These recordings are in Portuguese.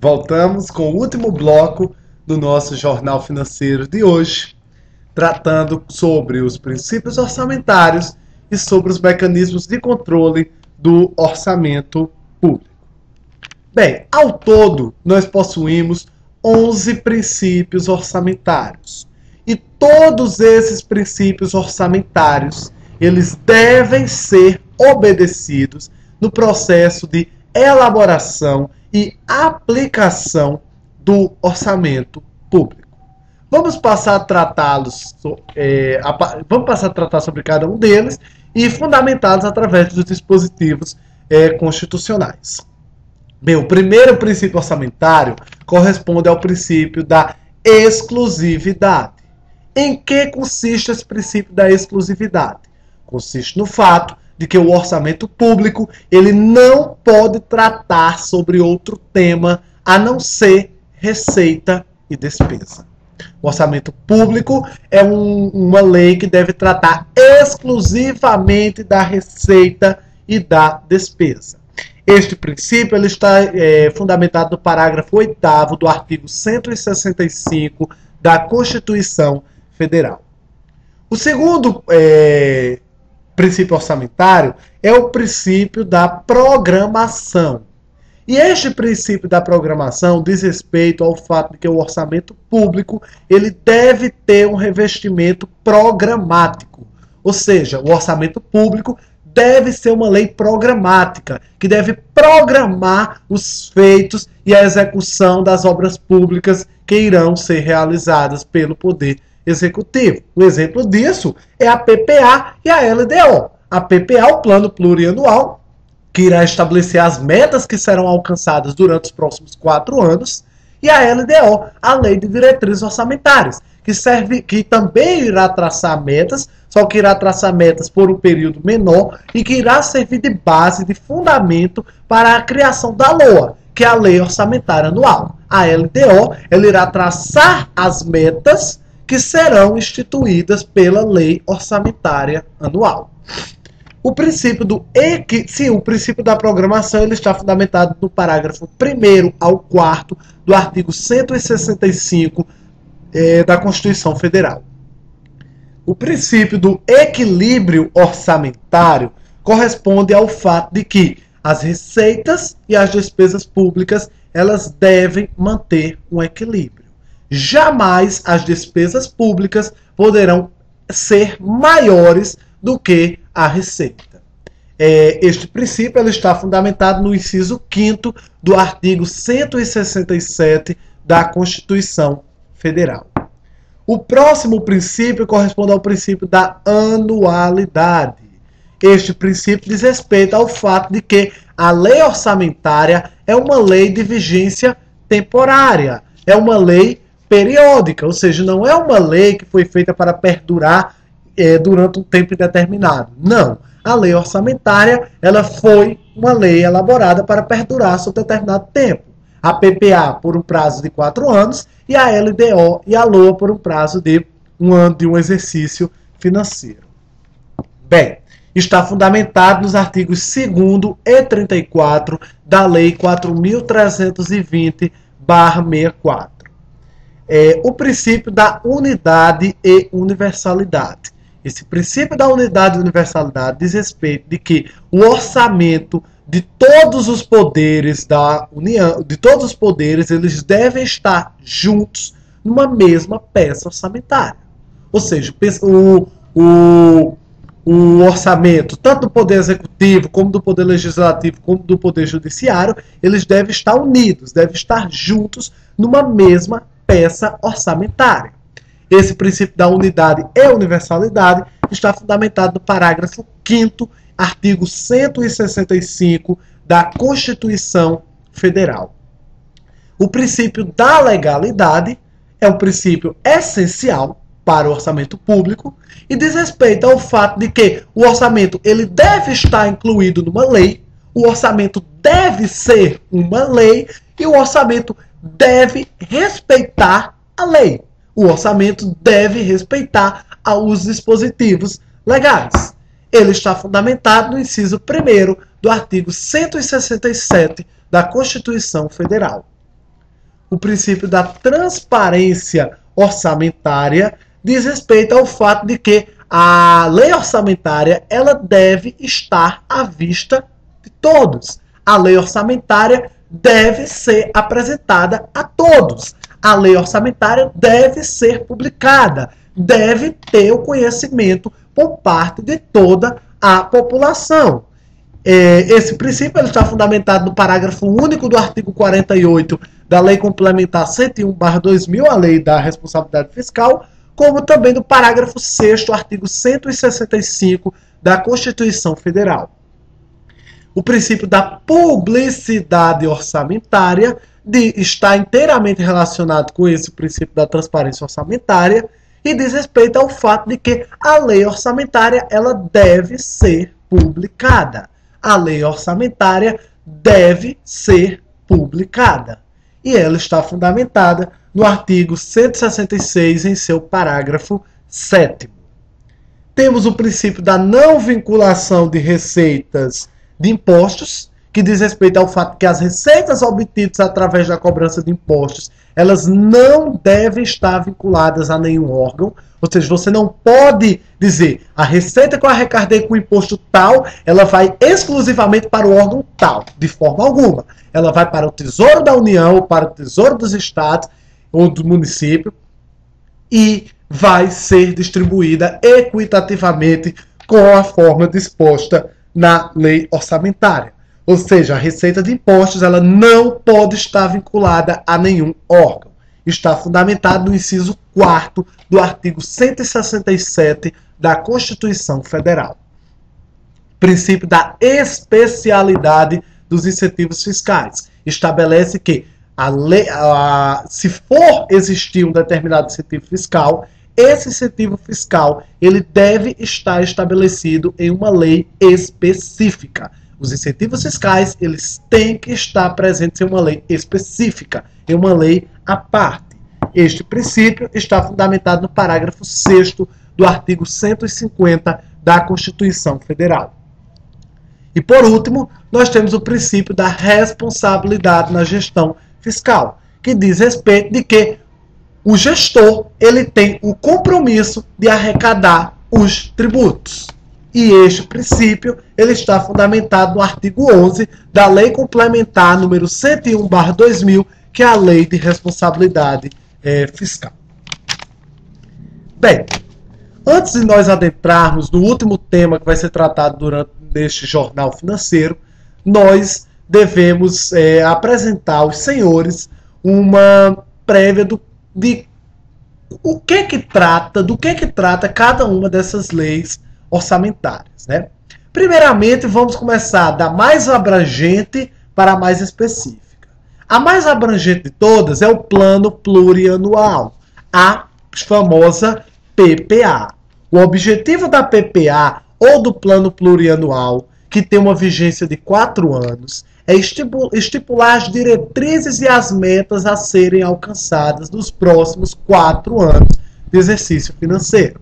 Voltamos com o último bloco do nosso Jornal Financeiro de hoje, tratando sobre os princípios orçamentários e sobre os mecanismos de controle do orçamento público. Bem, ao todo, nós possuímos 11 princípios orçamentários. E todos esses princípios orçamentários, eles devem ser obedecidos no processo de elaboração e aplicação do orçamento público. Vamos passar a tratar sobre cada um deles e fundamentá-los através dos dispositivos constitucionais. Bem, o primeiro princípio orçamentário corresponde ao princípio da exclusividade. Em que consiste esse princípio da exclusividade? Consiste no fato de que o orçamento público ele não pode tratar sobre outro tema a não ser receita e despesa. O orçamento público é uma lei que deve tratar exclusivamente da receita e da despesa. Este princípio ele está fundamentado no parágrafo 8º do artigo 165 da Constituição Federal. O segundo princípio orçamentário é o princípio da programação. E este princípio da programação diz respeito ao fato de que o orçamento público ele deve ter um revestimento programático. Ou seja, o orçamento público deve ser uma lei programática, que deve programar os feitos e a execução das obras públicas que irão ser realizadas pelo Poder Executivo. O exemplo disso é a PPA e a LDO. A PPA, o Plano Plurianual, que irá estabelecer as metas que serão alcançadas durante os próximos 4 anos, e a LDO, a Lei de Diretrizes Orçamentárias, que também irá traçar metas, só que irá traçar metas por um período menor e que irá servir de base, de fundamento para a criação da LOA, que é a Lei Orçamentária Anual. A LDO, ela irá traçar as metas que serão instituídas pela Lei Orçamentária Anual. O princípio da programação ele está fundamentado no parágrafo 1º ao 4º do artigo 165 da Constituição Federal. O princípio do equilíbrio orçamentário corresponde ao fato de que as receitas e as despesas públicas elas devem manter um equilíbrio. Jamais as despesas públicas poderão ser maiores do que a receita. Este princípio ele está fundamentado no inciso 5º do artigo 167 da Constituição Federal. O próximo princípio corresponde ao princípio da anualidade. Este princípio diz respeito ao fato de que a lei orçamentária é uma lei de vigência temporária, é uma lei periódica, ou seja, não é uma lei que foi feita para perdurar durante um tempo indeterminado. Não. A lei orçamentária ela foi uma lei elaborada para perdurar sobre determinado tempo. A PPA por um prazo de 4 anos e a LDO e a LOA por um prazo de 1 ano de um exercício financeiro. Bem, está fundamentado nos artigos 2º e 34 da Lei 4.320/64. O princípio da unidade e universalidade. Esse princípio da unidade e universalidade diz respeito de que o orçamento de todos os poderes da União, eles devem estar juntos numa mesma peça orçamentária. Ou seja, o orçamento, tanto do Poder Executivo, como do Poder Legislativo, como do Poder Judiciário, eles devem estar unidos, devem estar juntos numa mesma peça orçamentária. Esse princípio da unidade e universalidade está fundamentado no parágrafo 5º, artigo 165 da Constituição Federal. O princípio da legalidade é um princípio essencial para o orçamento público e diz respeito ao fato de que o orçamento ele deve estar incluído numa lei, o orçamento deve ser uma lei e o orçamento deve respeitar a lei. O orçamento deve respeitar os dispositivos legais. Ele está fundamentado no inciso 1º do artigo 167 da Constituição Federal. o princípio da transparência orçamentária diz respeito ao fato de que a lei orçamentária ela deve estar à vista de todos. A lei orçamentária deve ser apresentada a todos. A lei orçamentária deve ser publicada, deve ter o conhecimento por parte de toda a população. Esse princípio ele está fundamentado no parágrafo único do artigo 48 da Lei Complementar 101/2000, a Lei da Responsabilidade Fiscal, como também no parágrafo 6º do artigo 165 da Constituição Federal. O princípio da publicidade orçamentária está inteiramente relacionado com esse princípio da transparência orçamentária e diz respeito ao fato de que a lei orçamentária ela deve ser publicada. A lei orçamentária deve ser publicada. E ela está fundamentada no artigo 166, em seu parágrafo 7º. Temos o princípio da não vinculação de receitas de impostos, que diz respeito ao fato que as receitas obtidas através da cobrança de impostos, elas não devem estar vinculadas a nenhum órgão. Ou seja, você não pode dizer a receita que eu arrecadei com o imposto tal, ela vai exclusivamente para o órgão tal, de forma alguma. Ela vai para o Tesouro da União, ou para o Tesouro dos Estados, ou do município, e vai ser distribuída equitativamente com a forma disposta na lei orçamentária. Ou seja, a receita de impostos ela não pode estar vinculada a nenhum órgão. Está fundamentado no inciso 4º do artigo 167 da Constituição Federal. Princípio da especialidade dos incentivos fiscais. Estabelece que se for existir um determinado incentivo fiscal, esse incentivo fiscal ele deve estar estabelecido em uma lei específica. Os incentivos fiscais eles têm que estar presentes em uma lei específica, em uma lei à parte. Este princípio está fundamentado no parágrafo 6º do artigo 150 da Constituição Federal. E por último, nós temos o princípio da responsabilidade na gestão fiscal, que diz respeito de que o gestor ele tem o compromisso de arrecadar os tributos. E este princípio ele está fundamentado no artigo 11 da Lei Complementar número 101/2000, que é a Lei de Responsabilidade Fiscal. Bem, antes de nós adentrarmos no último tema que vai ser tratado durante este jornal financeiro, nós devemos apresentar aos senhores uma prévia do que trata cada uma dessas leis orçamentárias, né? Primeiramente, vamos começar da mais abrangente para a mais específica. A mais abrangente de todas é o Plano Plurianual, a famosa PPA. O objetivo da PPA ou do Plano Plurianual, que tem uma vigência de 4 anos, é estipular as diretrizes e as metas a serem alcançadas nos próximos 4 anos de exercício financeiro.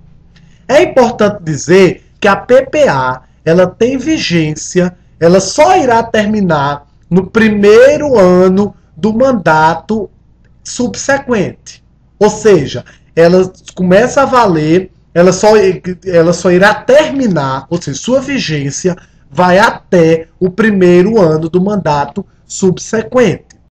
É importante dizer que a PPA ela tem vigência, ela só irá terminar no primeiro ano do mandato subsequente. Ou seja, ela começa a valer, ela só irá terminar, ou seja, sua vigência vai até o primeiro ano do mandato subsequente.